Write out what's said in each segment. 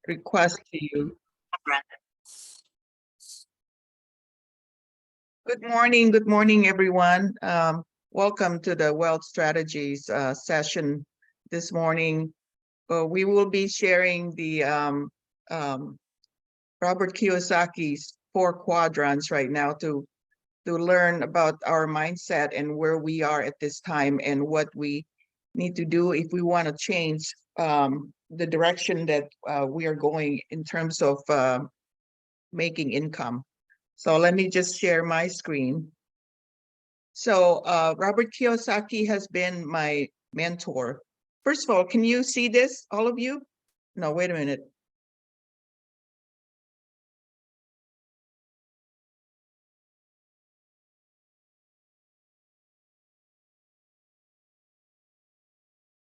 request to you. Good morning, everyone. Welcome to the Wealth Strategies session this morning. We will be sharing the Robert Kiyosaki's 4 quadrants right now to learn about our mindset and where we are at this time and what we need to do if we want to change the direction that we are going in terms of making income. So let me just share my screen. So Robert Kiyosaki has been my mentor. First of all, can you see this, all of you? No, wait a minute.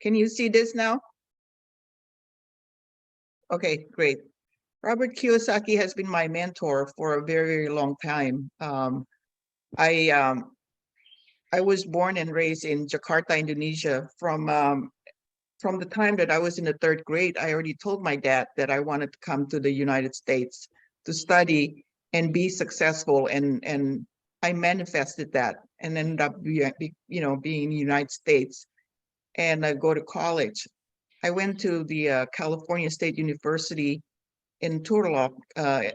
Can you see this now? Okay, great. Robert Kiyosaki has been my mentor for a very, very long time. I was born and raised in Jakarta, Indonesia. From the time that I was in the 3rd grade, I already told my dad that I wanted to come to the United States to study and be successful, and I manifested that and ended up being in the United States and go to college. I went to the California State University in Turlock,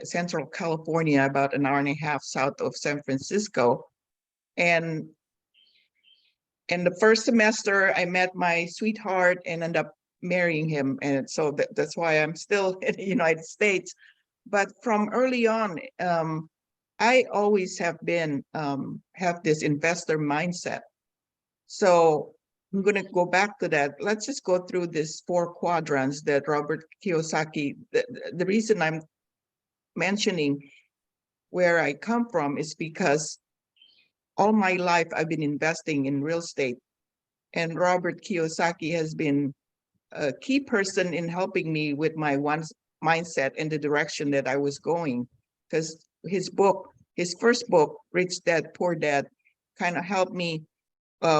Central California, about an hour and a half south of San Francisco. And in the first semester, I met my sweetheart and ended up marrying him. And so that's why I'm still in the United States. But from early on, I always have this investor mindset. So I'm going to go back to that. Let's just go through this 4 quadrants that Robert Kiyosaki, the reason I'm mentioning where I come from is because all my life I've been investing in real estate, and Robert Kiyosaki has been a key person in helping me with my mindset and the direction that I was going, because his first book, Rich Dad, Poor Dad, kind of helped me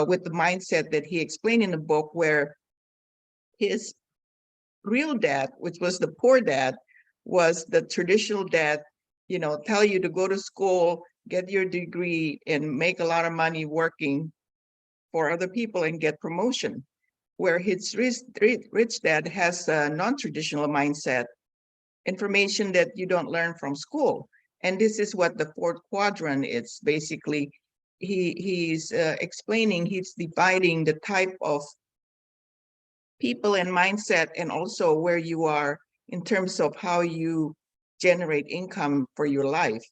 with the mindset that he explained in the book, where his real dad, which was the poor dad, was the traditional dad, tell you to go to school, get your degree, and make a lot of money working for other people and get promotion. Where his rich dad has a non-traditional mindset, information that you don't learn from school. And this is what the 4th quadrant is. Basically, he's explaining, he's dividing the type of people and mindset, and also where you are in terms of how you generate income for your life.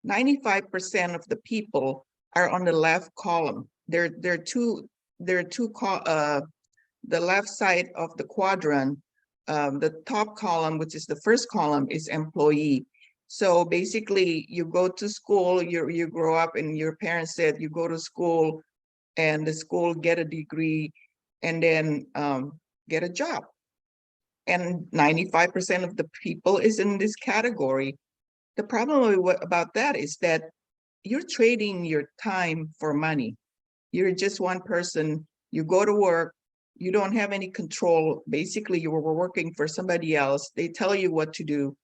95% of the people are on the left column. The left side of the quadrant, the top column, which is the first column, is employee. So basically, you go to school, you grow up, and your parents said you go to school, and the school get a degree, and then get a job. And 95% of the people is in this category. The problem about that is that you're trading your time for money. You're just one person. You go to work. You don't have any control. Basically, you were working for somebody else. They tell you what to do,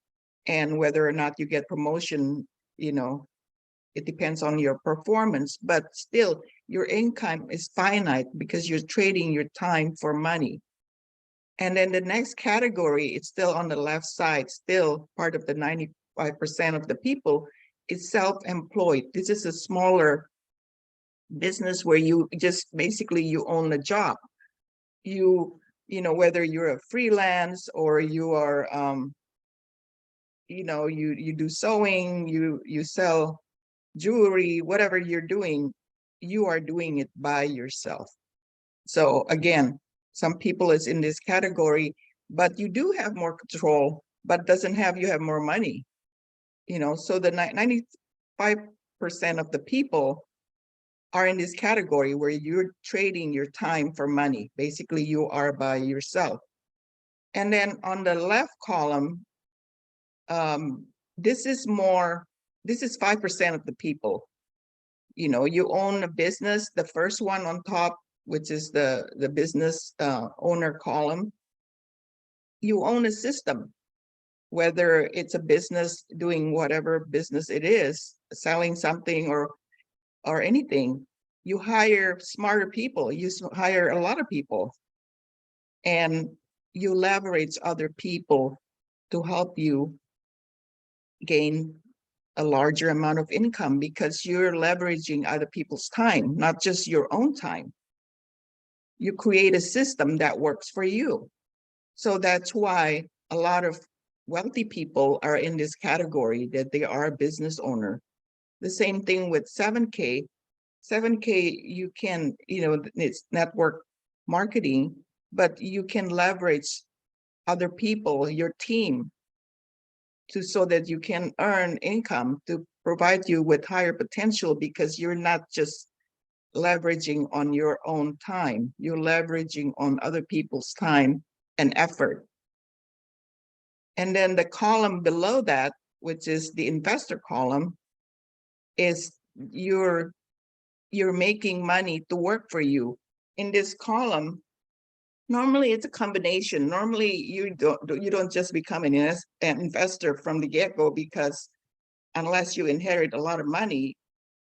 and whether or not you get promotion, it depends on your performance. But still, your income is finite because you're trading your time for money. And then the next category, it's still on the left side, still part of the 95% of the people, is self-employed. This is a smaller business where you just basically you own a job. Whether you're a freelance or you are, you do sewing, you sell jewelry, whatever you're doing, you are doing it by yourself. So again, some people is in this category, but you do have more control, but you have more money. So the 95% of the people are in this category where you're trading your time for money. Basically, you are by yourself. And then on the left column, this is 5% of the people. You own a business, the first one on top, which is the business owner column. You own a system. whether it's a business doing whatever business it is, selling something or anything, you hire smarter people, you hire a lot of people, and you leverage other people to help you gain a larger amount of income because you're leveraging other people's time, not just your own time. You create a system that works for you. So that's why a lot of wealthy people are in this category, that they are a business owner. The same thing with 7K. 7K, you can, it's network marketing, but you can leverage other people, your team, so that you can earn income to provide you with higher potential, because you're not just leveraging on your own time, you're leveraging on other people's time and effort. And then the column below that, which is the investor column, is you're making money to work for you. In this column, normally it's a combination. Normally you don't just become an investor from the get-go, because unless you inherit a lot of money,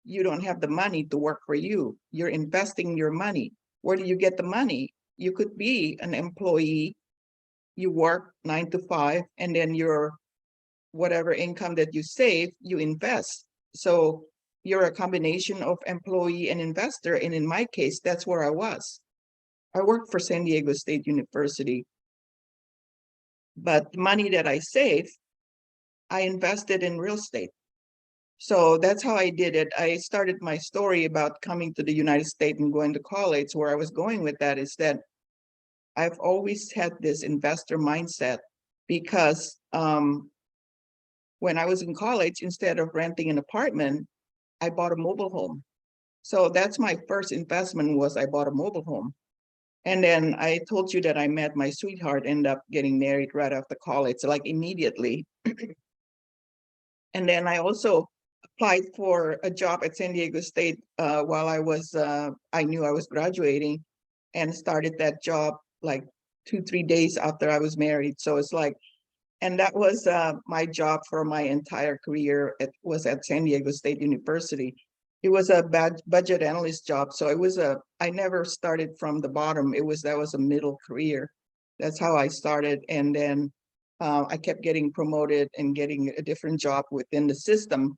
you don't have the money to work for you. You're investing your money. Where do you get the money? You could be an employee, you work 9 to 5, and then your whatever income that you save, you invest. So you're a combination of employee and investor. And in my case, that's where I was. I worked for San Diego State University, but the money that I saved, I invested in real estate. So that's how I did it. I started my story about coming to the United States and going to college. Where I was going with that is that I've always had this investor mindset, because when I was in college, instead of renting an apartment, I bought a mobile home. So that's my first investment, was I bought a mobile home. And then I told you that I met my sweetheart, ended up getting married right after college, like immediately. And then I also applied for a job at San Diego State while I knew I was graduating, and started that job like 2-3 days after I was married. So it's like, and that was my job for my entire career. It was at San Diego State University. It was a budget analyst job. So I never started from the bottom. That was a middle career. That's how I started. And then I kept getting promoted and getting a different job within the system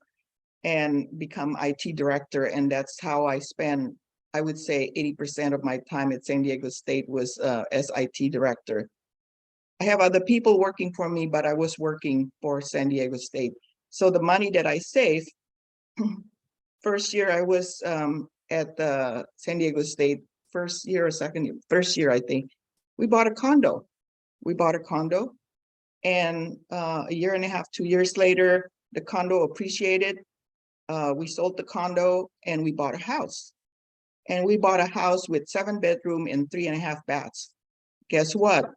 and become IT director. And that's how I spent, I would say 80% of my time at San Diego State was as IT director. I have other people working for me, but I was working for San Diego State. So the money that I saved, first year I was at San Diego State, first year or second year, first year, I think, we bought a condo. We bought a condo, and a year and a half, 2 years later, the condo appreciated. We sold the condo and we bought a house. And we bought a house with 7 bedrooms and 3.5 baths. Guess what?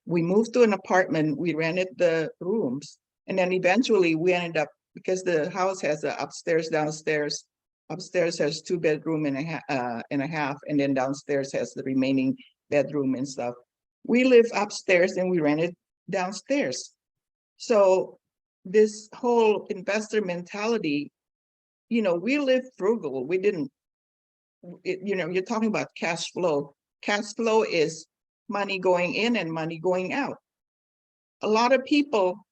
We moved to an apartment, we rented the rooms, and then eventually we ended up, because the house has an upstairs, downstairs. Upstairs has 2 bedrooms and a half, and then downstairs has the remaining bedroom and stuff. We live upstairs and we rented downstairs. So this whole investor mentality, we live frugal. We didn't, you're talking about cash flow. Cash flow is money going in and money going out. A lot of people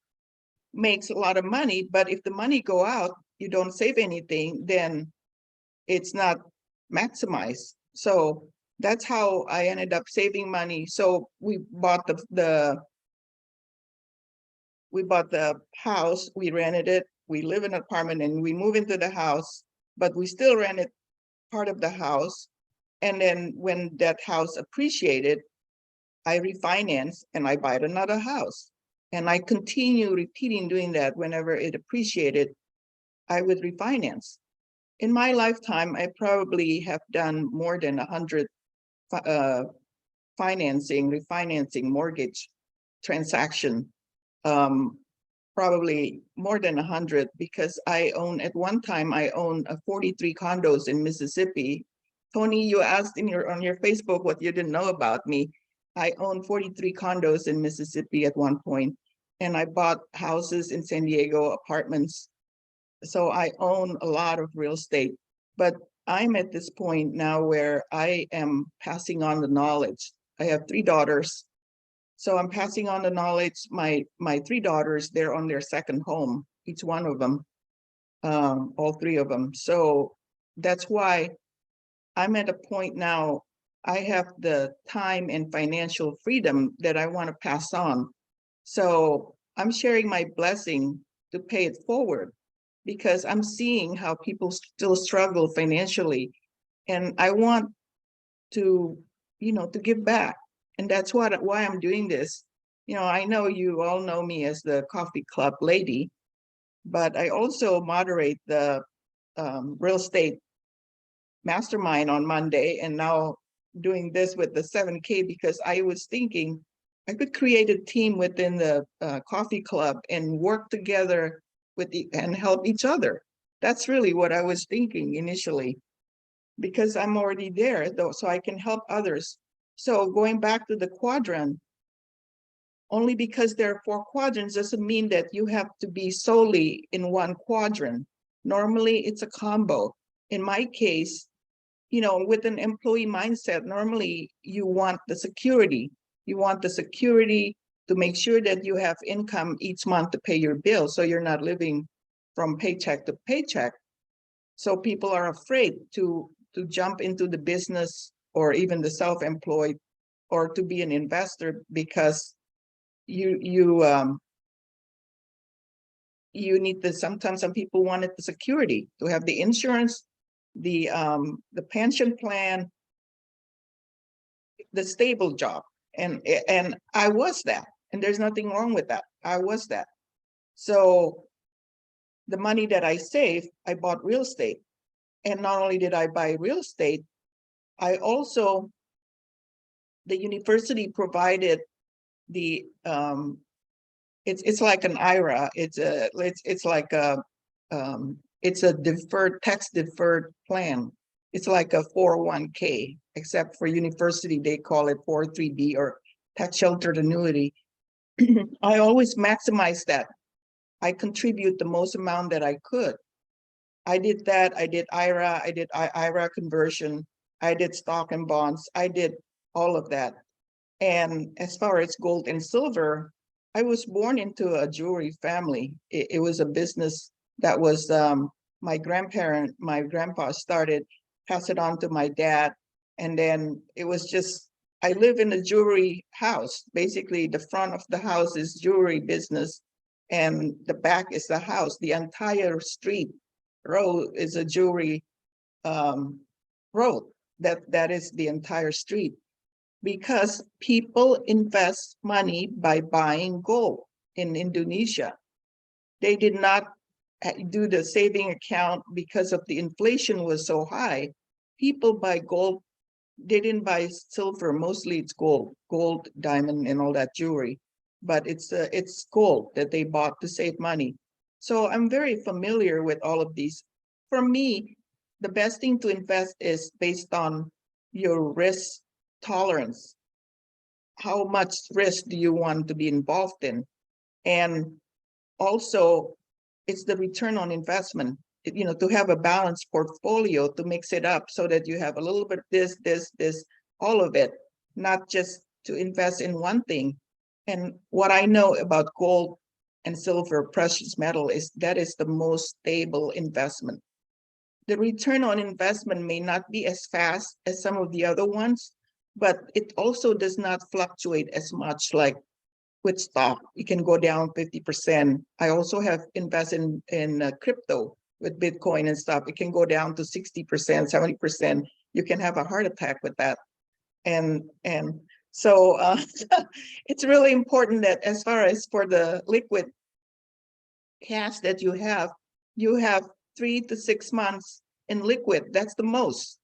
makes a lot of money, but if the money go out, you don't save anything, then it's not maximized. So that's how I ended up saving money. So we bought the house, we rented it, we live in an apartment, and we move into the house, but we still rented part of the house. And then when that house appreciated, I refinance and I buy another house. And I continue repeating doing that. Whenever it appreciated, I would refinance. In my lifetime, I probably have done more than 100 refinancing, mortgage transaction. Probably more than 100, because at one time I owned 43 condos in Mississippi. Tony, you asked on your Facebook what you didn't know about me. I owned 43 condos in Mississippi at one point. and I bought houses in San Diego, apartments. So I own a lot of real estate, but I'm at this point now where I am passing on the knowledge. I have 3 daughters. So I'm passing on the knowledge. My 3 daughters, they're on their second home, each one of them, all 3 of them. So that's why I'm at a point now, I have the time and financial freedom that I want to pass on. So I'm sharing my blessing to pay it forward, because I'm seeing how people still struggle financially. And I want to, to give back. And that's why I'm doing this. I know you all know me as the coffee club lady, but I also moderate the real estate mastermind on Monday, and now doing this with the 7K, because I was thinking I could create a team within the coffee club and work together and help each other. That's really what I was thinking initially, because I'm already there though, so I can help others. So going back to the quadrant, only because there are 4 quadrants doesn't mean that you have to be solely in one quadrant. Normally it's a combo. In my case, with an employee mindset, normally you want the security. You want the security to make sure that you have income each month to pay your bills, so you're not living from paycheck to paycheck. So people are afraid to jump into the business or even the self-employed or to be an investor, because you need the, sometimes some people wanted the security to have the insurance, the pension plan, the stable job. And I was that, and there's nothing wrong with that. I was that. So the money that I saved, I bought real estate. And not only did I buy real estate, I also, the university provided the it's like an IRA. It's like a it's a deferred, tax deferred plan. It's like a 401k, except for university they call it 403b, or tax sheltered annuity. I always maximize that. I contribute the most amount that I could. I did that. I did IRA. I did IRA conversion. I did stock and bonds. I did all of that. And as far as gold and silver, I was born into a jewelry family. It was a business that was my grandpa started, passed it on to my dad. And then it was just, I live in a jewelry house. Basically, the front of the house is jewelry business, and the back is the house. The entire street road is a jewelry road. That is the entire street, because people invest money by buying gold in Indonesia. They did not do the saving account because of the inflation was so high. People buy gold. They didn't buy silver. Mostly it's gold, diamond, and all that jewelry. But it's gold that they bought to save money. So I'm very familiar with all of these. For me, the best thing to invest is based on your risk tolerance. How much risk do you want to be involved in? And also, it's the return on investment, to have a balanced portfolio, to mix it up so that you have a little bit this, all of it, not just to invest in one thing. And what I know about gold and silver, precious metal, is that is the most stable investment. The return on investment may not be as fast as some of the other ones, but it also does not fluctuate as much. Like with stock, it can go down 50%. I also have invested in crypto with Bitcoin and stuff. It can go down to 60%, 70%. You can have a heart attack with that. And so it's really important that as far as for the liquid cash that you have 3 to 6 months in liquid. That's the most,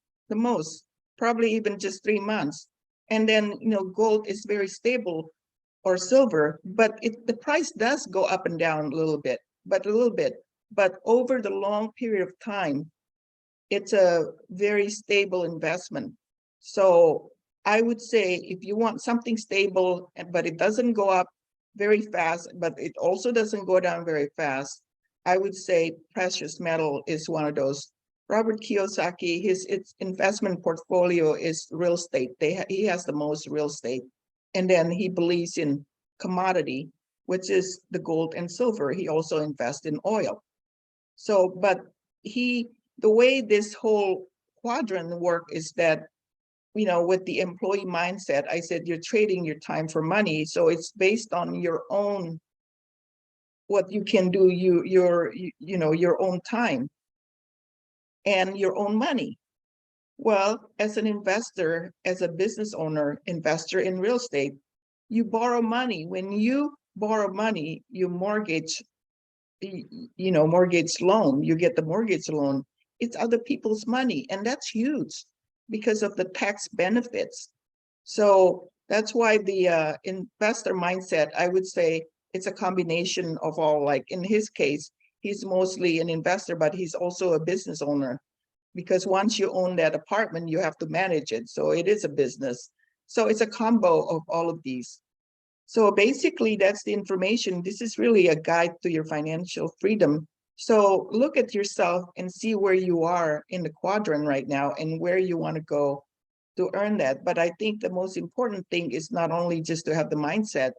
probably even just 3 months. And then, gold is very stable, or silver, but the price does go up and down a little bit. But over the long period of time, it's a very stable investment. So I would say if you want something stable, but it doesn't go up very fast, but it also doesn't go down very fast. I would say precious metal is one of those. Robert Kiyosaki, its investment portfolio is real estate. He has the most real estate. And then he believes in commodity, which is the gold and silver. He also invests in oil. So, but the way this whole quadrant work is that, with the employee mindset, I said, you're trading your time for money. So it's based on your own, what you can do, your own time and your own money. Well, as an investor, as a business owner, investor in real estate, you borrow money. When you borrow money, you mortgage loan, you get the mortgage loan. It's other people's money, and that's huge because of the tax benefits. So that's why the investor mindset, I would say, it's a combination of all. Like in his case, he's mostly an investor, but he's also a business owner, because once you own that apartment, you have to manage it. So it is a business. So it's a combo of all of these. So basically, that's the information. This is really a guide to your financial freedom. So look at yourself and see where you are in the quadrant right now and where you want to go to earn that. But I think the most important thing is not only just to have the mindset,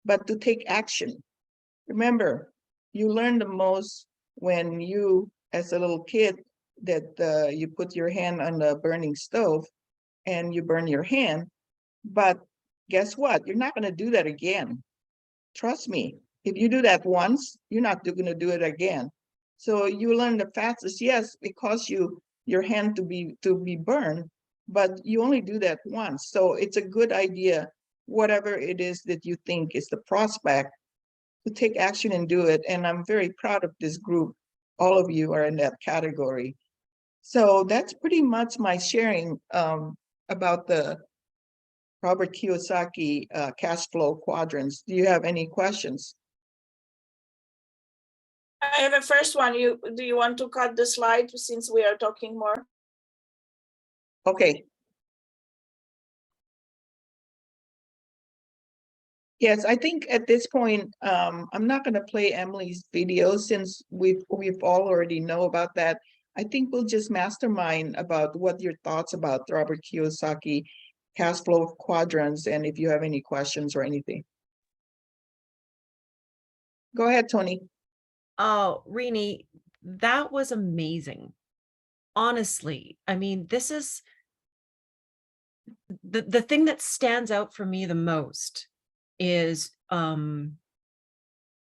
but to take action. Remember, you learn the most when you, as a little kid, that you put your hand on the burning stove and you burn your hand. But guess what? You're not going to do that again. Trust me. If you do that once, you're not going to do it again. So you learn the fastest, yes, because your hand to be burned, but you only do that once. So it's a good idea, whatever it is that you think is the prospect, to take action and do it. And I'm very proud of this group. All of you are in that category. So that's pretty much my sharing about the Robert Kiyosaki cash flow quadrants. Do you have any questions? I have a first one. Do you want to cut the slide since we are talking more? Okay. Yes, I think at this point, I'm not going to play Emily's video since we've all already know about that. I think we'll just mastermind about what your thoughts about Robert Kiyosaki cash flow quadrants, and if you have any questions or anything. Go ahead, Tony. Oh, Riny, that was amazing. Honestly, I mean, this is the thing that stands out for me the most is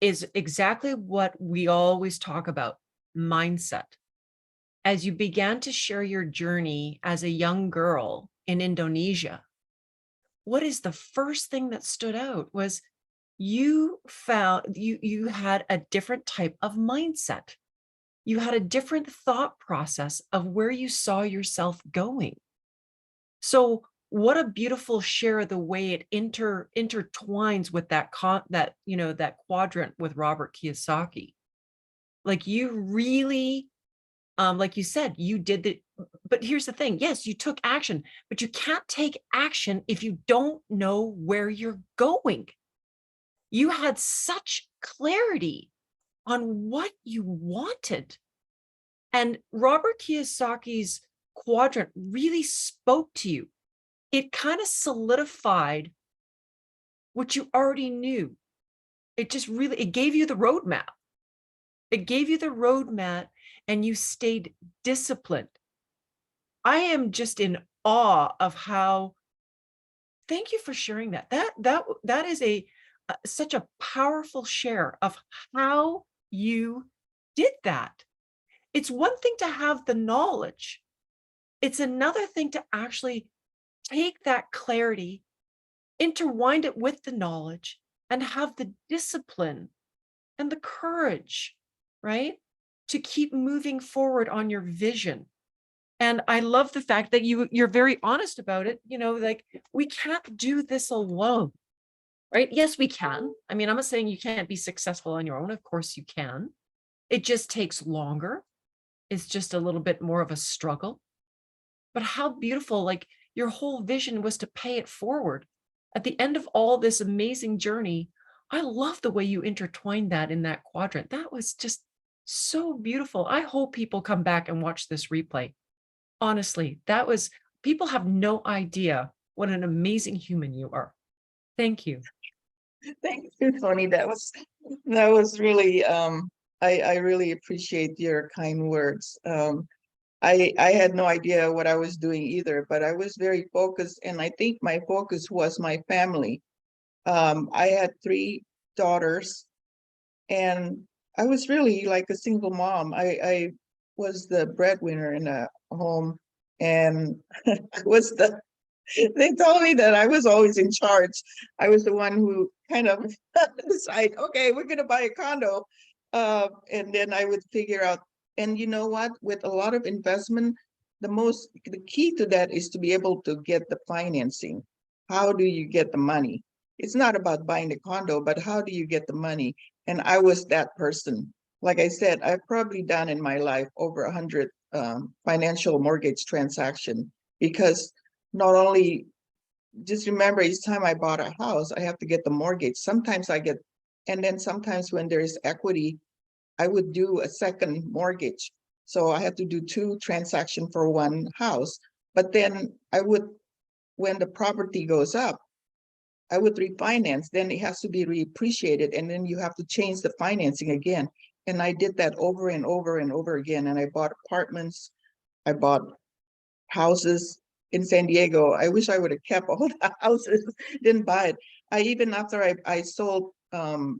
exactly what we always talk about, mindset. As you began to share your journey as a young girl in Indonesia, what is the first thing that stood out was you found you had a different type of mindset. You had a different thought process of where you saw yourself going. So what a beautiful share, the way it intertwines with that quadrant with Robert Kiyosaki. Like you really, like you said, but here's the thing. Yes, you took action, but you can't take action if you don't know where you're going. You had such clarity on what you wanted. And Robert Kiyosaki's quadrant really spoke to you. It kind of solidified what you already knew. It gave you the roadmap. It gave you the roadmap and you stayed disciplined. I am just in awe of how, thank you for sharing that. That is such a powerful share of how you did that. It's one thing to have the knowledge. It's another thing to actually take that clarity, intertwine it with the knowledge, and have the discipline and the courage, right, to keep moving forward on your vision. And I love the fact that you're very honest about it. Like, we can't do this alone, right? Yes, we can. I mean, I'm not saying you can't be successful on your own. Of course you can. It just takes longer. It's just a little bit more of a struggle. But how beautiful, like your whole vision was to pay it forward. At the end of all this amazing journey, I love the way you intertwined that in that quadrant. That was just so beautiful. I hope people come back and watch this replay. Honestly, that was, people have no idea what an amazing human you are. Thank you. Thank you, Tony. That was really I really appreciate your kind words. I had no idea what I was doing either, but I was very focused, and I think my focus was my family. I had 3 daughters, and I was really like a single mom. I was the breadwinner in a home, and I was the they told me that I was always in charge. I was the one who kind of decide, okay, we're gonna buy a condo. And then I would figure out, and you know what, with a lot of investment, the key to that is to be able to get the financing. How do you get the money? It's not about buying the condo, but how do you get the money? And I was that person. Like I said, I've probably done in my life over 100 financial mortgage transaction, because not only, just remember, each time I bought a house, I have to get the mortgage. Sometimes I get, and then sometimes when there is equity, I would do a second mortgage. So I have to do 2 transactions for one house. But then I would, when the property goes up, I would refinance, then it has to be reappreciated, and then you have to change the financing again. And I did that over and over and over again. And I bought apartments, I bought houses in San Diego. I wish I would have kept all the houses, didn't buy it. I even after I sold,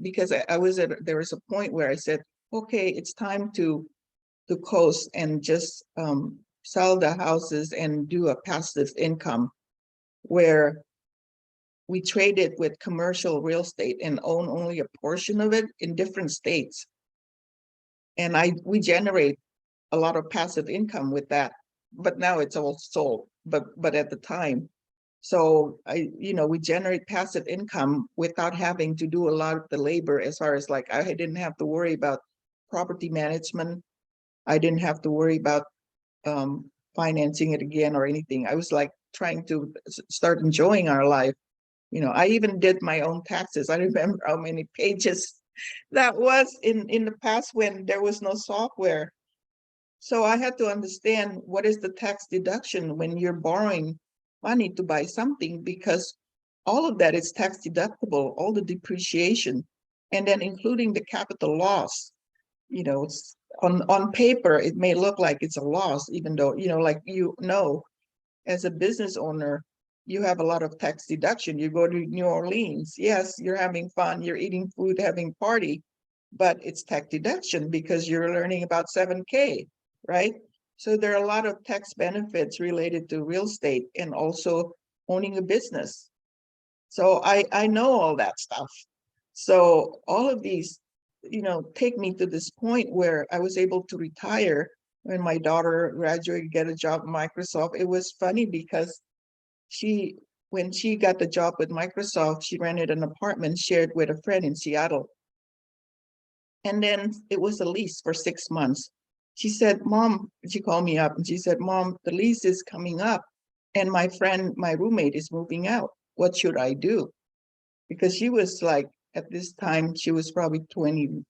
because I was at, there was a point where I said, okay, it's time to coast and just sell the houses and do a passive income, where we traded with commercial real estate and own only a portion of it in different states. And we generate a lot of passive income with that, but now it's all sold, but at the time. So we generate passive income without having to do a lot of the labor, as far as like, I didn't have to worry about property management. I didn't have to worry about financing it again or anything. I was like trying to start enjoying our life. I even did my own taxes. I remember how many pages that was in the past when there was no software. So I had to understand what is the tax deduction when you're borrowing money to buy something, because all of that is tax deductible, all the depreciation, and then including the capital loss. It's on paper, it may look like it's a loss, even though, like, as a business owner, you have a lot of tax deduction. You go to New Orleans, yes, you're having fun, you're eating food, having party, but it's tax deduction because you're learning about 7K, right? So there are a lot of tax benefits related to real estate and also owning a business. So I know all that stuff. So all of these, take me to this point where I was able to retire when my daughter graduated, get a job at Microsoft. It was funny because when she got the job with Microsoft, she rented an apartment shared with a friend in Seattle. And then it was a lease for 6 months. She said, Mom, she called me up and she said, Mom, the lease is coming up and my roommate is moving out. What should I do? Because she was like, at this time, she was probably 21.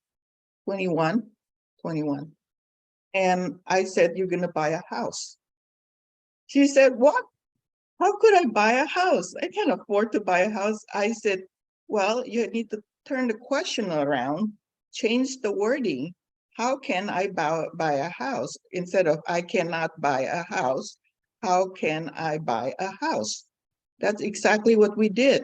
And I said, you're going to buy a house. She said, what? How could I buy a house? I can't afford to buy a house. I said, well, you need to turn the question around, change the wording. How can I buy a house? Instead of I cannot buy a house, how can I buy a house? That's exactly what we did.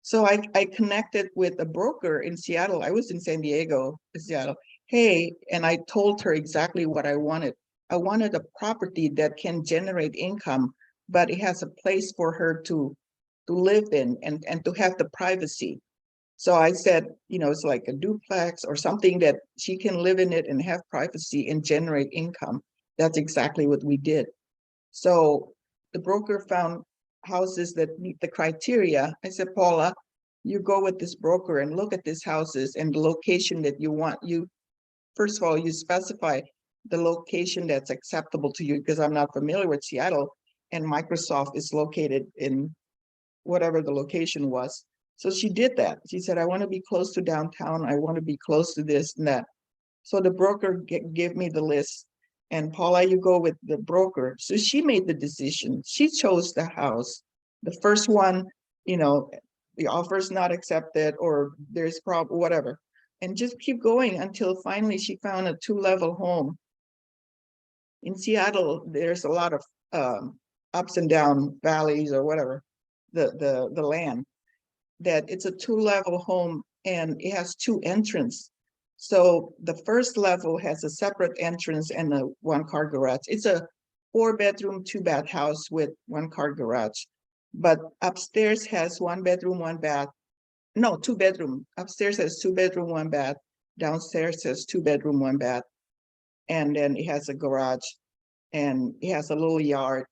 So I connected with a broker in Seattle. I was in San Diego, Seattle. Hey, and I told her exactly what I wanted. I wanted a property that can generate income, but it has a place for her to live in and to have the privacy. So I said, it's like a duplex or something that she can live in it and have privacy and generate income. That's exactly what we did. So the broker found houses that meet the criteria. I said, Paula, you go with this broker and look at these houses and the location that you want. First of all, you specify the location that's acceptable to you, because I'm not familiar with Seattle and Microsoft is located in whatever the location was. So she did that. She said, I want to be close to downtown. I want to be close to this and that. So the broker gave me the list. And Paula, you go with the broker. So she made the decision. She chose the house. The first one, you know, the offer's not accepted or there's problem, whatever. And just keep going until finally she found a 2-level home. In Seattle, there's a lot of ups and down valleys or whatever, the land, that it's a 2-level home and it has 2 entrances. So the first level has a separate entrance and a 1-car garage. It's a 4-bedroom, 2-bath house with 1-car garage. But upstairs has 1 bedroom, 1 bath. No, 2 bedroom. Upstairs has 2 bedroom, 1 bath. Downstairs has 2 bedroom, 1 bath. And then it has a garage and it has a little yard.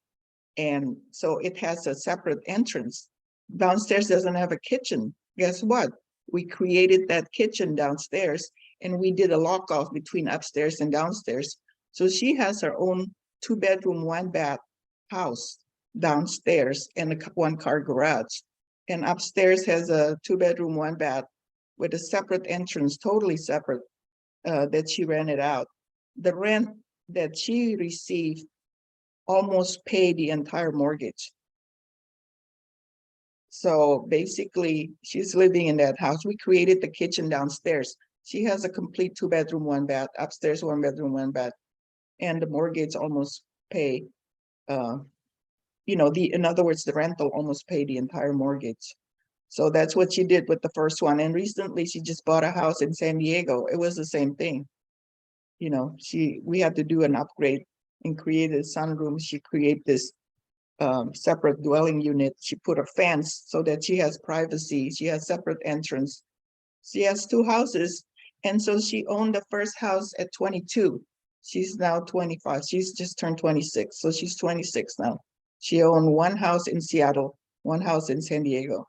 And so it has a separate entrance. Downstairs doesn't have a kitchen. Guess what? We created that kitchen downstairs and we did a lock off between upstairs and downstairs. So she has her own 2-bedroom, 1-bath house downstairs and a 1-car garage. And upstairs has a 2-bedroom, 1-bath with a separate entrance, totally separate, that she rented out. The rent that she received almost paid the entire mortgage. So basically, she's living in that house. We created the kitchen downstairs. She has a complete 2-bedroom, 1-bath, upstairs 1 bedroom, 1 bath, and the mortgage almost pay. In other words, the rental almost paid the entire mortgage. So that's what she did with the first one. And recently, she just bought a house in San Diego. It was the same thing. We had to do an upgrade and created a sunroom. She created this separate dwelling unit. She put a fence so that she has privacy. She has separate entrance. She has 2 houses. And so she owned the first house at 22. She's now 25. She's just turned 26. So she's 26 now. She owned 1 house in Seattle, 1 house in San Diego.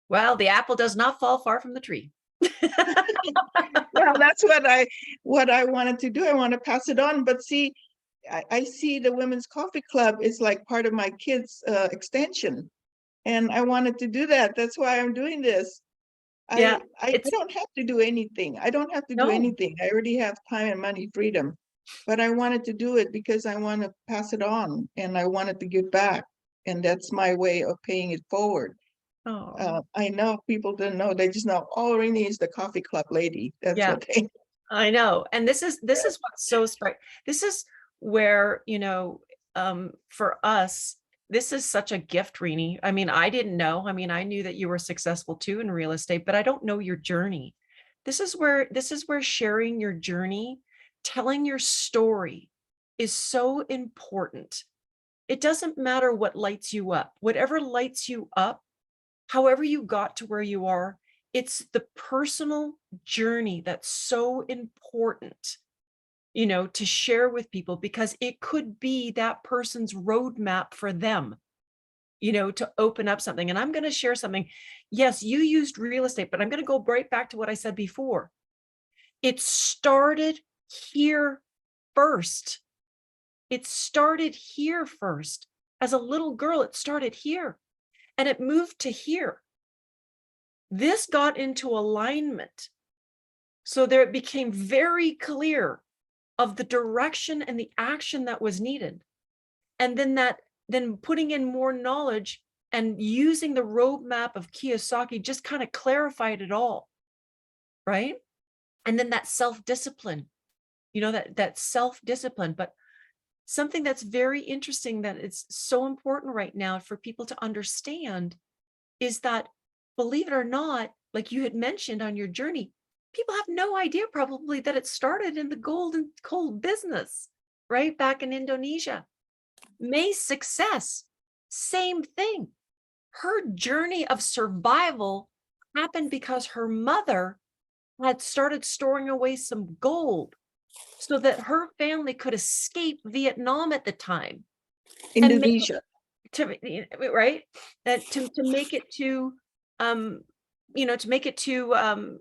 Well, the apple does not fall far from the tree. Well, that's what I wanted to do. I want to pass it on. But see, I see the Women's Coffee Club is like part of my kids' extension. And I wanted to do that. That's why I'm doing this. Yeah, I don't have to do anything. I don't have to do No. anything. I already have time and money freedom. But I wanted to do it because I want to pass it on and I wanted to give back. And that's my way of paying it forward. Oh, I know people don't know. They just know, oh, Riny is the coffee club lady. That's Yeah. what they I know. And this is what's so smart. This is where, for us, this is such a gift, Riny. I mean, I didn't know. I mean, I knew that you were successful too in real estate, but I don't know your journey. This is where sharing your journey, telling your story is so important. It doesn't matter what lights you up, whatever lights you up, however you got to where you are, it's the personal journey that's so important, to share with people, because it could be that person's roadmap for them, to open up something. And I'm going to share something. Yes, you used real estate, but I'm going to go right back to what I said before. It started here first. It started here first. As a little girl, it started here and it moved to here. This got into alignment. So there it became very clear of the direction and the action that was needed. And then putting in more knowledge and using the roadmap of Kiyosaki just kind of clarified it all. Right. And then that self-discipline, that self-discipline. But something that's very interesting that it's so important right now for people to understand is that, believe it or not, like you had mentioned on your journey, people have no idea probably that it started in the gold and coal business, right? Back in Indonesia. May's success, same thing. Her journey of survival happened because her mother had started storing away some gold so that her family could escape Vietnam at the time. Indonesia. Right? That to make it to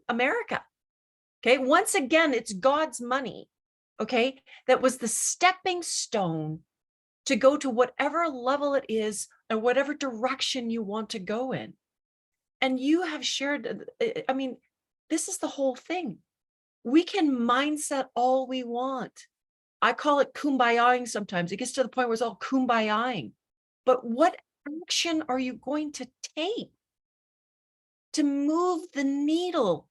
America. Okay. Once again, it's God's money. Okay. That was the stepping stone to go to whatever level it is or whatever direction you want to go in. And you have shared, I mean, this is the whole thing. We can mindset all we want. I call it kumbayaing sometimes. It gets to the point where it's all kumbayaing. But what action are you going to take to move the needle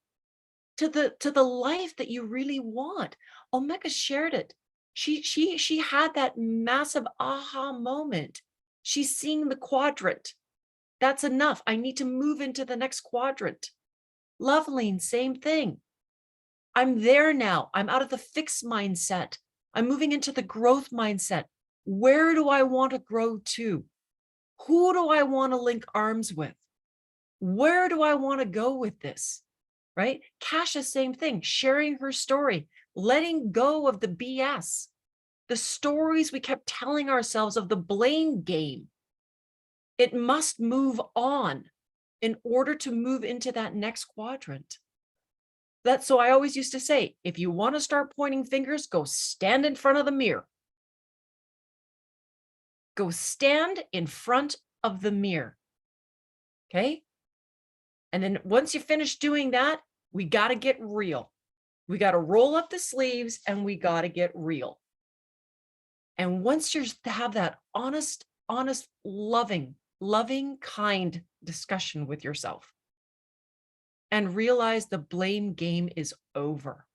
to the life that you really want? Omega shared it. She had that massive aha moment. She's seeing the quadrant. That's enough. I need to move into the next quadrant. Loveline, same thing. I'm there now. I'm out of the fixed mindset. I'm moving into the growth mindset. Where do I want to grow to? Who do I want to link arms with? Where do I want to go with this? Right? Kasha, same thing, sharing her story, letting go of the BS, the stories we kept telling ourselves of the blame game. It must move on in order to move into that next quadrant. That's so I always used to say, if you want to start pointing fingers, go stand in front of the mirror. Go stand in front of the mirror. Okay? And then once you finish doing that, we got to get real. We got to roll up the sleeves and we got to get real. And once you have that honest, loving, kind discussion with yourself and realize the blame game is over.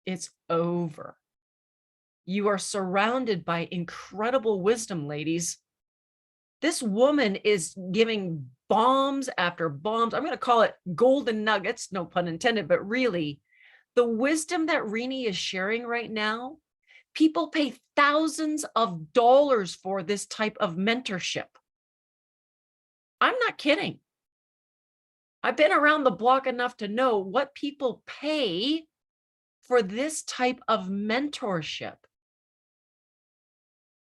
It's over. You are surrounded by incredible wisdom, ladies. This woman is giving bombs after bombs. I'm going to call it golden nuggets, no pun intended, but really, the wisdom that Riny is sharing right now, people pay thousands of dollars for this type of mentorship. I'm not kidding. I've been around the block enough to know what people pay for this type of mentorship.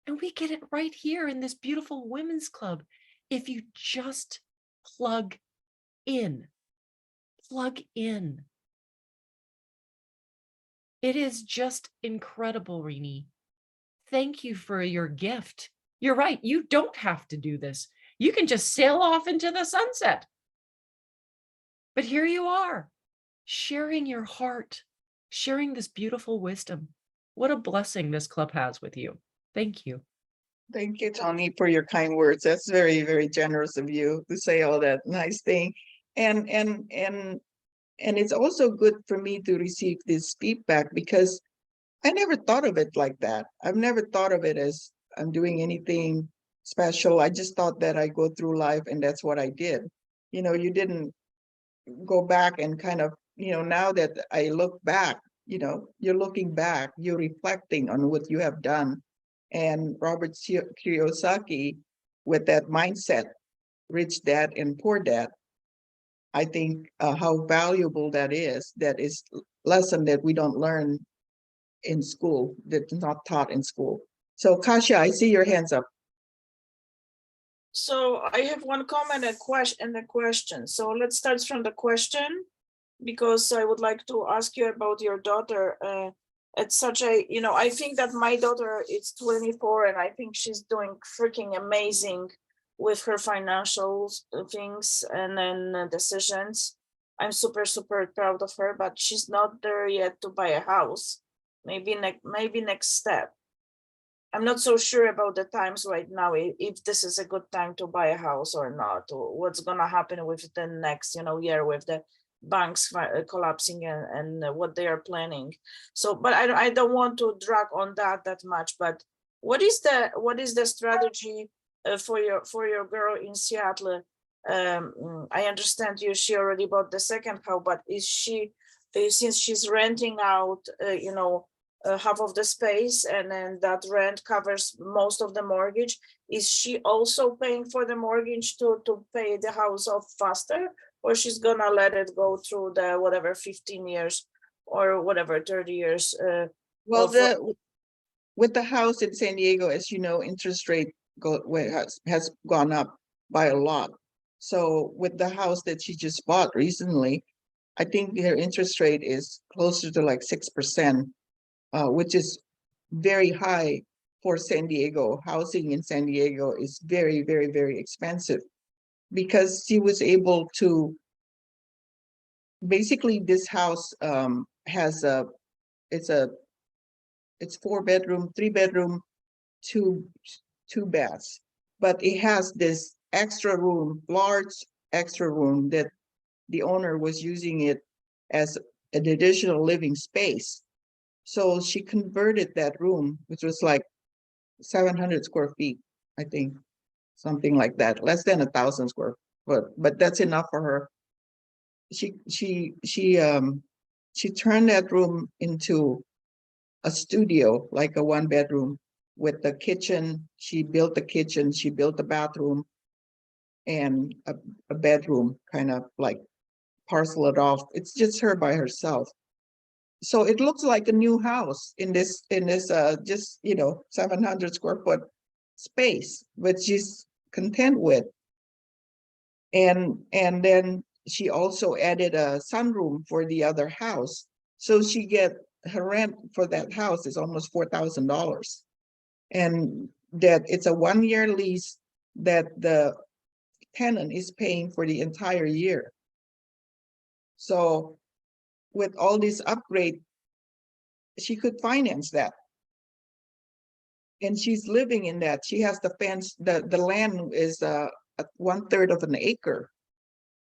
And we get it right here in this beautiful women's club. If you just plug in. It is just incredible, Riny. Thank you for your gift. You're right. You don't have to do this. You can just sail off into the sunset. But here you are, sharing your heart, sharing this beautiful wisdom. What a blessing this club has with you. Thank you. Thank you, Tony, for your kind words. That's very, very generous of you to say all that nice thing. And it's also good for me to receive this feedback because I never thought of it like that. I've never thought of it as I'm doing anything special. I just thought that I go through life and that's what I did. You didn't go back and kind of, now that I look back, you're looking back, you're reflecting on what you have done. And Robert Kiyosaki, with that mindset, rich dad and poor dad, I think how valuable that is lesson that we don't learn in school, that's not taught in school. So Kasha, I see your hands up. So I have one comment and a question. So let's start from the question, because I would like to ask you about your daughter. It's such a, I think that my daughter is 24 and I think she's doing freaking amazing with her financial things and then decisions. I'm super, super proud of her, but she's not there yet to buy a house. Maybe next step. I'm not so sure about the times right now, if this is a good time to buy a house or not, or what's gonna happen with the next, year with the banks collapsing and what they are planning. So, but I don't want to drag on that much. But what is the strategy for your girl in Seattle? I understand she already bought the second house, but is she, since she's renting out, half of the space and then that rent covers most of the mortgage, is she also paying for the mortgage to pay the house off faster, or she's gonna let it go through the whatever 15 years or whatever 30 years? With the house in San Diego, as you know, interest rate has gone up by a lot. So with the house that she just bought recently, I think her interest rate is closer to like 6%. Which is very high for San Diego. Housing in San Diego is very, very, very expensive. because she was able to, basically this house has it's 4 bedroom, 3 bedroom, two baths, but it has this extra room, large extra room that the owner was using it as an additional living space. So she converted that room, which was like 700 square feet, I think, something like that, less than 1,000 square foot, but that's enough for her. She turned that room into a studio, like a 1 bedroom with the kitchen. She built the kitchen, she built the bathroom and a bedroom, kind of like parcel it off. It's just her by herself. So it looks like a new house in this just 700 square foot space, but she's content with. And then she also added a sunroom for the other house. So she get her rent for that house is almost $4,000. And that it's a 1-year lease that the tenant is paying for the entire year. So with all this upgrade, she could finance that. And she's living in that. She has the fence, the land is 1/3 of an acre.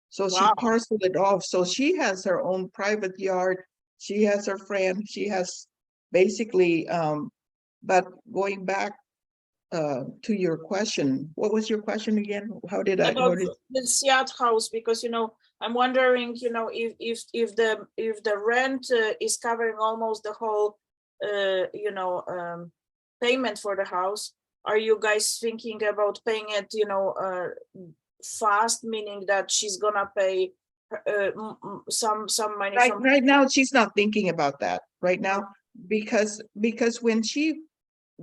So she Wow. parceled it off. So she has her own private yard. She has her friend. She has basically, but going back to your question, what was your question again? How did I? About this yacht house, because I'm wondering, if the rent is covering almost the whole payment for the house, are you guys thinking about paying it fast, meaning that she's gonna pay some money from Right now, she's not thinking about that right now, because when she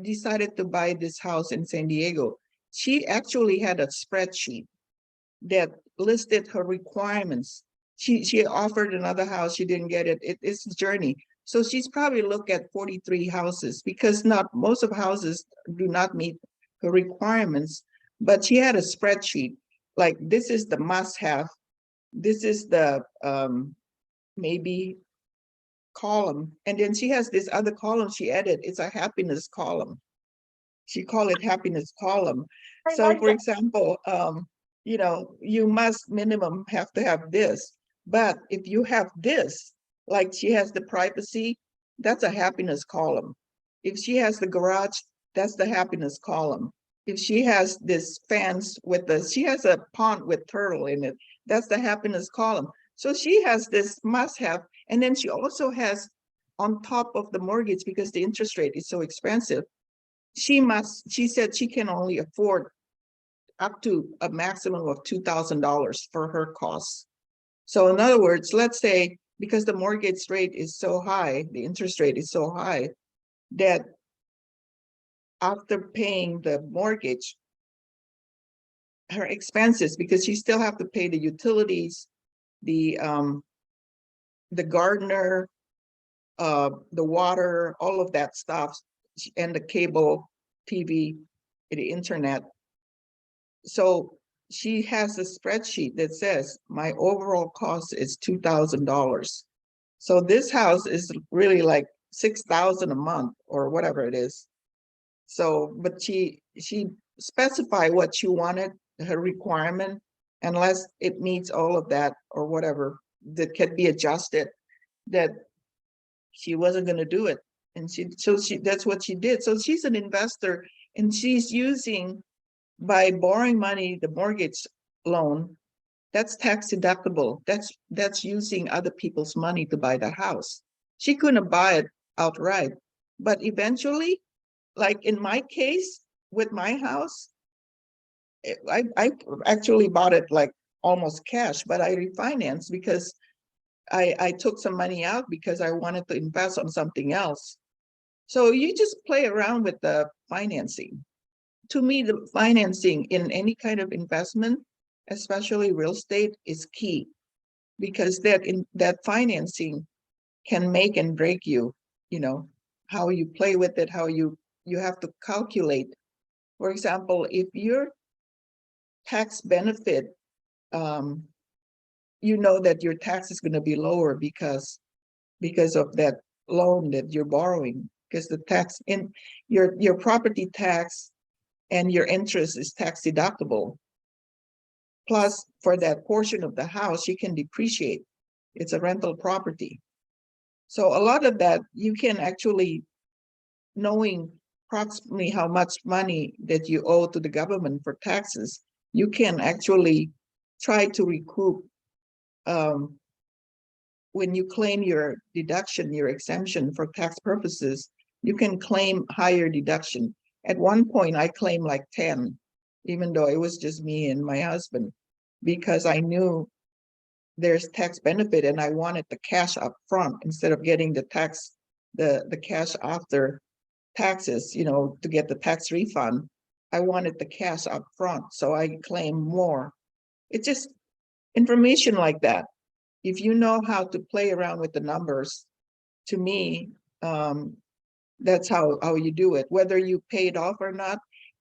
decided to buy this house in San Diego, she actually had a spreadsheet that listed her requirements. She offered another house, she didn't get it. It's a journey. So she's probably looked at 43 houses, because not most of houses do not meet her requirements. But she had a spreadsheet, like this is the must-have, this is the maybe column, and then she has this other column she added. It's a happiness column. She called it happiness column. I So like for that. example, you must minimum have to have this, but if you have this, like she has the privacy, that's a happiness column. If she has the garage, that's the happiness column. If she has this fence she has a pond with turtle in it, that's the happiness column. So she has this must have, and then she also has on top of the mortgage, because the interest rate is so expensive, she said she can only afford up to a maximum of $2,000 for her costs. So in other words, let's say, because the mortgage rate is so high, the interest rate is so high, that after paying the mortgage, her expenses, because she still have to pay the utilities, the gardener, the water, all of that stuff, and the cable TV, the internet. So she has a spreadsheet that says my overall cost is $2,000. So this house is really like $6,000 a month or whatever it is. So, but she specified what she wanted, her requirement, unless it meets all of that or whatever that can be adjusted, that she wasn't going to do it. And that's what she did. So she's an investor, and she's using, by borrowing money, the mortgage loan, that's tax deductible. That's using other people's money to buy the house. She couldn't buy it outright, but eventually, like in my case with my house, I actually bought it like almost cash, but I refinanced because I took some money out because I wanted to invest on something else. So you just play around with the financing. To me, the financing in any kind of investment, especially real estate, is key, because that financing can make and break you. How you play with it, how you have to calculate. For example, if your tax benefit you know that your tax is going to be lower because of that loan that you're borrowing, because the tax in your property tax and your interest is tax deductible. Plus, for that portion of the house, you can depreciate. It's a rental property. So a lot of that you can actually, knowing approximately how much money that you owe to the government for taxes, you can actually try to recoup when you claim your deduction, your exemption for tax purposes. You can claim higher deduction. At one point, I claimed like 10, even though it was just me and my husband, because I knew there's tax benefit and I wanted the cash up front instead of getting the cash after taxes, to get the tax refund. I wanted the cash up front, so I claim more. It's just information like that. If you know how to play around with the numbers, to me, that's how you do it. Whether you pay it off or not,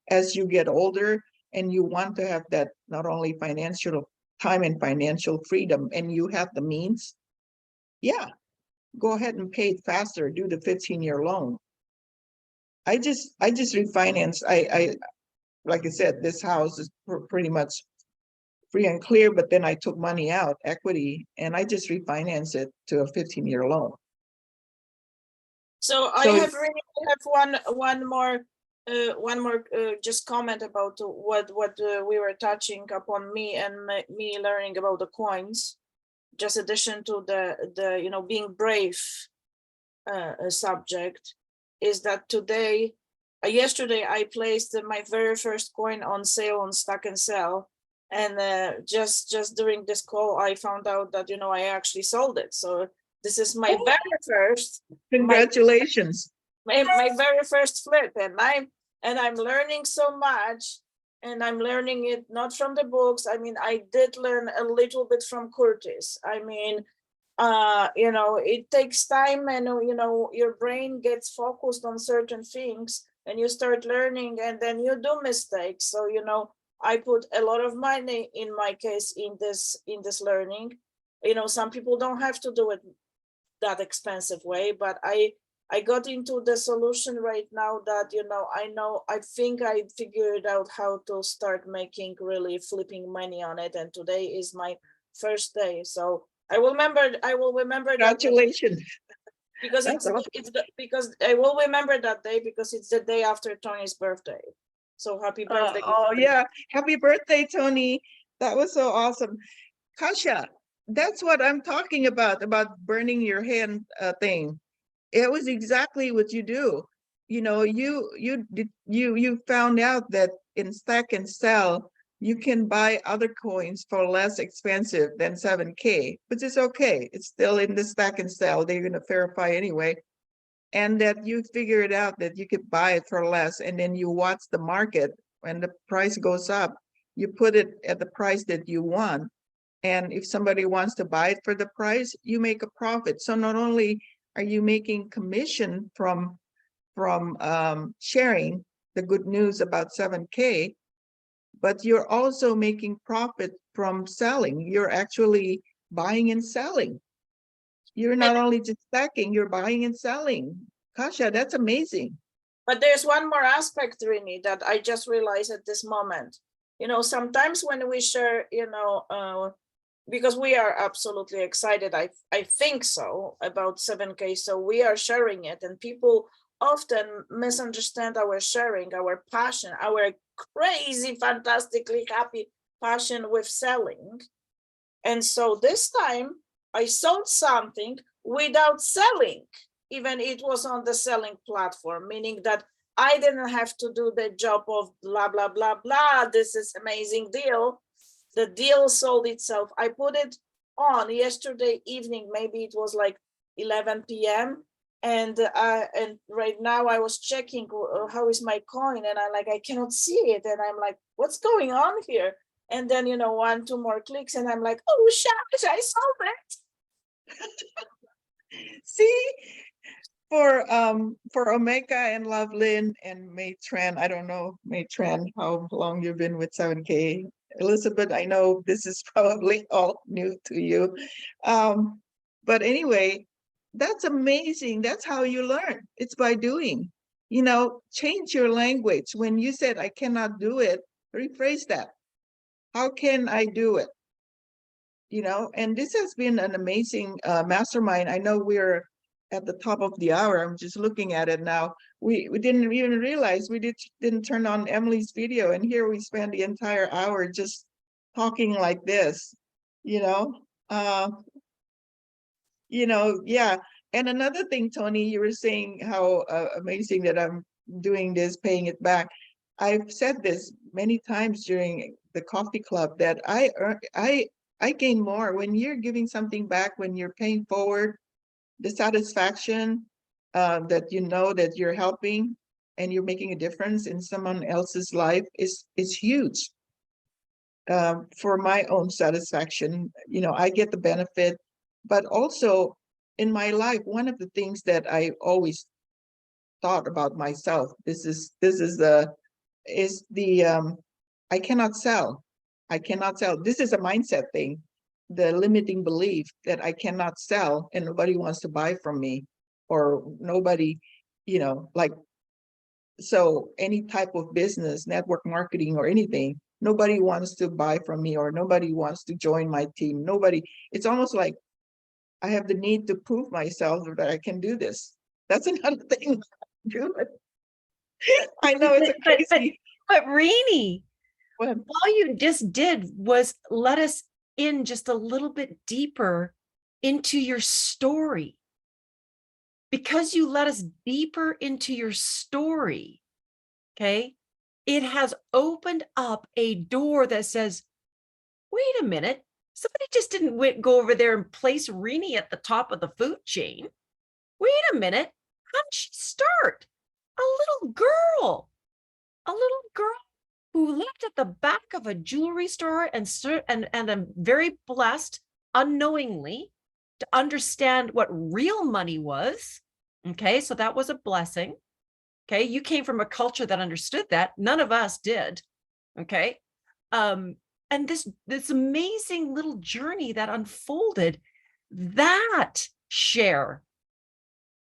as you get older and you want to have that not only financial time and financial freedom, and you have the means, yeah, go ahead and pay it faster. Do the 15-year loan. I just refinanced. I like I said, this house is pretty much free and clear, but then I took money out, equity, and I just refinanced it to a 15-year loan. So I have one more just comment about what we were touching upon, me and me learning about the coins. Just addition to the being brave subject, is that yesterday I placed my very first coin on sale on Stack and Sell, and just during this call I found out that I actually sold it. So this is my very first. Congratulations! My very first flip, and I'm learning so much, and I'm learning it not from the books. I mean, I did learn a little bit from Curtis. I mean, it takes time, and your brain gets focused on certain things, and you start learning, and then you do mistakes. So I put a lot of money, in my case, in this learning. Some people don't have to do it that expensive way, but I got into the solution right now that I think I figured out how to start making really flipping money on it, and today is my first day. So I will remember Congratulations! because because I will remember that day, because it's the day after Tony's birthday. So happy birthday! Oh yeah, happy birthday, Tony! That was so awesome, Kasha. That's what I'm talking about burning your hand thing. It was exactly what you do. You found out that in Stack and Sell you can buy other coins for less expensive than 7K, which is okay. It's still in the Stack and Sell. They're going to verify anyway. And that you figure it out that you could buy it for less, and then you watch the market. When the price goes up, you put it at the price that you want. And if somebody wants to buy it for the price, you make a profit. So not only are you making commission from sharing the good news about 7K, but you're also making profit from selling. You're actually buying and selling. You're not only just stacking, you're buying and selling. Kasha, that's amazing. But there's one more aspect, Rini, that I just realized at this moment. Sometimes when we share, because we are absolutely excited, I think so, about 7K. So we are sharing it, and people often misunderstand our sharing, our passion, our crazy, fantastically happy passion with selling. And so this time I sold something without selling, even it was on the selling platform, meaning that I didn't have to do the job of blah, blah, blah, blah. This is amazing deal. The deal sold itself. I put it on yesterday evening, maybe it was like 11 p.m. And right now I was checking how is my coin, and I cannot see it, and I'm like, what's going on here? And then 1-2 more clicks, and I'm like, oh shucks, I sold it. See, for Omega and Lovelyn and May Tran, I don't know, May Tran, how long you've been with 7K. Elizabeth, I know this is probably all new to you. But anyway, that's amazing. That's how you learn. It's by doing. Change your language. When you said, I cannot do it, rephrase that. How can I do it? And this has been an amazing mastermind. I know we're at the top of the hour. I'm just looking at it now. We didn't even realize we didn't turn on Emily's video, and here we spent the entire hour just talking like this, you know. Uh, yeah. And another thing, Tony, you were saying how amazing that I'm doing this, paying it back. I've said this many times during the coffee club that I gain more when you're giving something back, when you're paying forward. The satisfaction that that you're helping and you're making a difference in someone else's life is huge. For my own satisfaction, I get the benefit, but also in my life, one of the things that I always thought about myself, this is the I cannot sell. I cannot sell. This is a mindset thing, the limiting belief that I cannot sell and nobody wants to buy from me, or nobody, like, so any type of business, network marketing or anything, nobody wants to buy from me or nobody wants to join my team. Nobody, it's almost like I have the need to prove myself that I can do this. That's another thing. Do it. I know it's a crazy. But Riny, What? all you just did was let us in just a little bit deeper into your story. Because you let us deeper into your story, okay, it has opened up a door that says, wait a minute, somebody just didn't go over there and place Riny at the top of the food chain. Wait a minute, how did she start? A little girl who lived at the back of a jewelry store and I'm very blessed unknowingly to understand what real money was. Okay, so that was a blessing. Okay, you came from a culture that understood that. None of us did. Okay, and this amazing little journey that unfolded, that share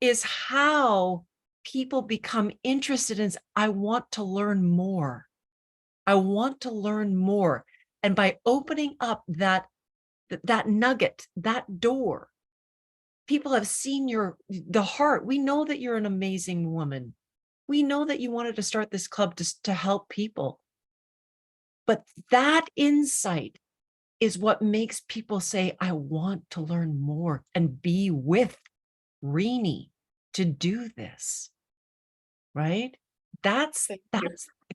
is how people become interested in, I want to learn more. I want to learn more. And by opening up that nugget, that door, people have seen the heart. We know that you're an amazing woman. We know that you wanted to start this club to help people. But that insight is what makes people say, I want to learn more and be with Riny to do this. Right? That's the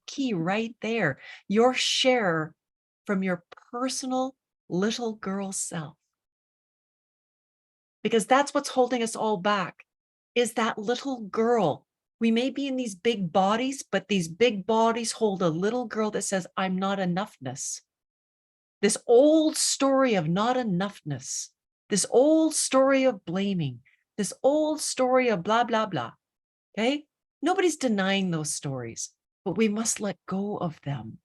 key right there. Your share from your personal little girl self. Because that's what's holding us all back, is that little girl. We may be in these big bodies, but these big bodies hold a little girl that says, I'm not enoughness. This old story of not enoughness, this old story of blaming, this old story of blah, blah, blah. Okay? Nobody's denying those stories, but we must let go of them.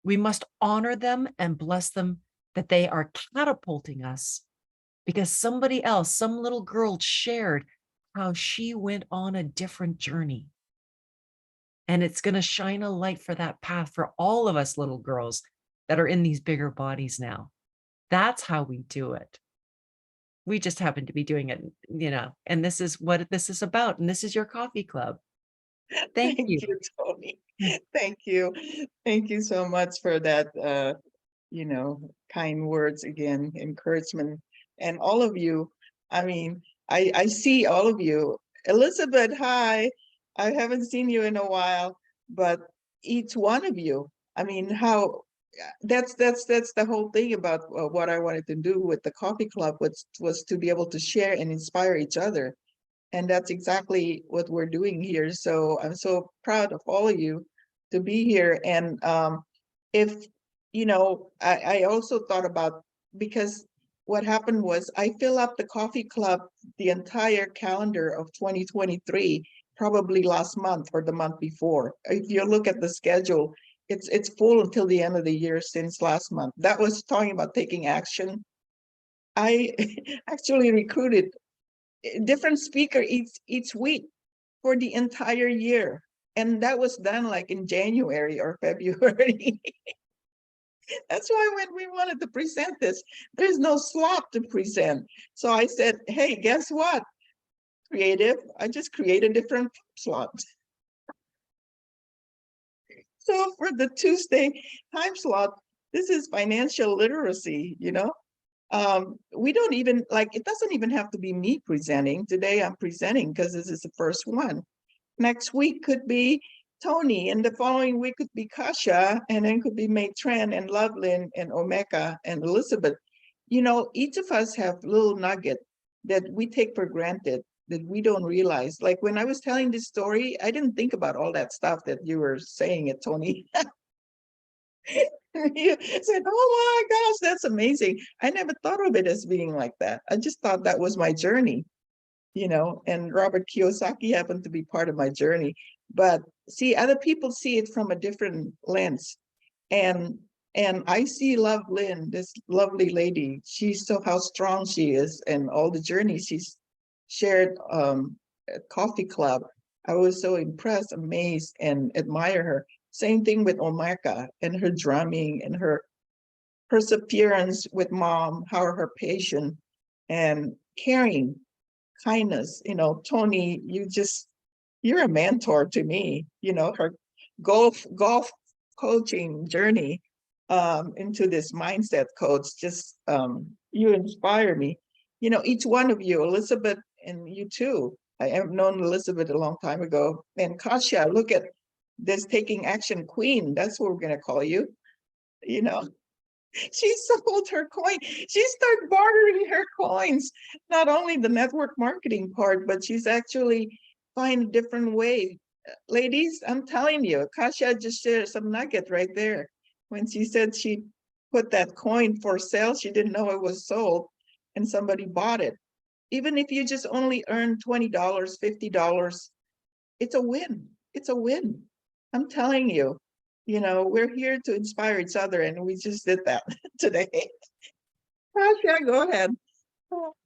We must honor them and bless them, that they are catapulting us because somebody else, some little girl, shared how she went on a different journey. And it's going to shine a light for that path for all of us little girls that are in these bigger bodies now. That's how we do it. We just happen to be doing it, and this is what this is about. And this is your coffee club. Thank you. Tony. Thank you. Thank you so much for that, kind words again, encouragement. And all of you, I mean, I see all of you. Elizabeth, hi. I haven't seen you in a while, but each one of you, I mean, how that's the whole thing about what I wanted to do with the coffee club was to be able to share and inspire each other. And that's exactly what we're doing here. So I'm so proud of all of you to be here. And if, I also thought about, because what happened was I fill up the coffee club, the entire calendar of 2023, probably last month or the month before. If you look at the schedule, it's full until the end of the year since last month. That was talking about taking action. I actually recruited a different speaker each week for the entire year. And that was done like in January or February. That's why when we wanted to present this, there's no slot to present. So I said, hey, guess what? Creative, I just create a different slot. So for the Tuesday time slot, this is financial literacy, you know? We don't even, like, it doesn't even have to be me presenting. Today I'm presenting because this is the first one. Next week could be Tony, and the following week could be Kasha, and then could be May Tran and Lovelyn and Omeka and Elizabeth. You know, each of us have little nugget that we take for granted that we don't realize. Like when I was telling this story, I didn't think about all that stuff that you were saying it, Tony. You said, oh my gosh, that's amazing. I never thought of it as being like that. I just thought that was my journey, you know, and Robert Kiyosaki happened to be part of my journey. But see, other people see it from a different lens. And I see Lovelyn, this lovely lady, she's so how strong she is and all the journeys she's shared at Coffee Club. I was so impressed, amazed, and admire her. Same thing with Omeka and her drumming and her perseverance with mom, how her patient and caring, kindness. You know, Tony, you're a mentor to me. You know, her golf coaching journey into this mindset coach, just you inspire me. You know, each one of you, Elizabeth and you too. I have known Elizabeth a long time ago. And Kasia, look at this taking action queen. That's what we're gonna call you. You know, she sold her coin. She started bartering her coins. Not only the network marketing part, but she's actually find a different way. Ladies, I'm telling you, Kasia just shared some nugget right there. When she said she put that coin for sale, she didn't know it was sold and somebody bought it. Even if you just only earn $20, $50, it's a win. It's a win. I'm telling you, you know, we're here to inspire each other, and we just did that today. Kasia, go ahead.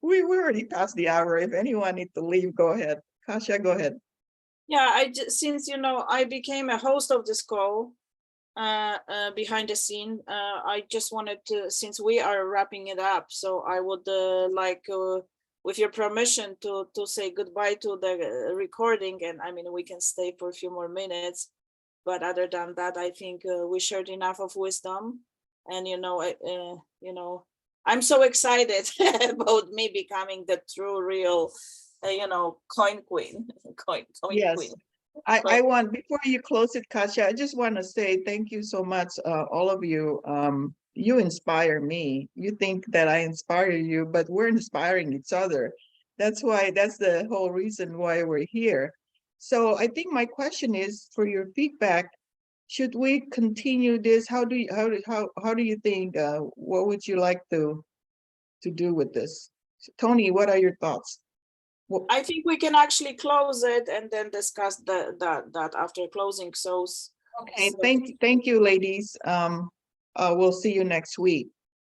We already passed the hour. If anyone needs to leave, go ahead. Kasia, go ahead. Yeah, I just, since you know I became a host of this call behind the scene, I just wanted to, since we are wrapping it up, so I would like with your permission to say goodbye to the recording, and I mean we can stay for a few more minutes, but other than that, I think we shared enough of wisdom, and you know, I'm so excited about me becoming the true, real, you know, coin queen, coin Yes. queen. I want, before you close it, Kasia, I just want to say thank you so much, all of you. You inspire me. You think that I inspire you, but we're inspiring each other. That's the whole reason why we're here. So I think my question is for your feedback. Should we continue this? How do you think? What would you like to do with this? Tony, what are your thoughts? I think we can actually close it and then discuss that after closing. So okay, thank you, ladies. We'll see you next week.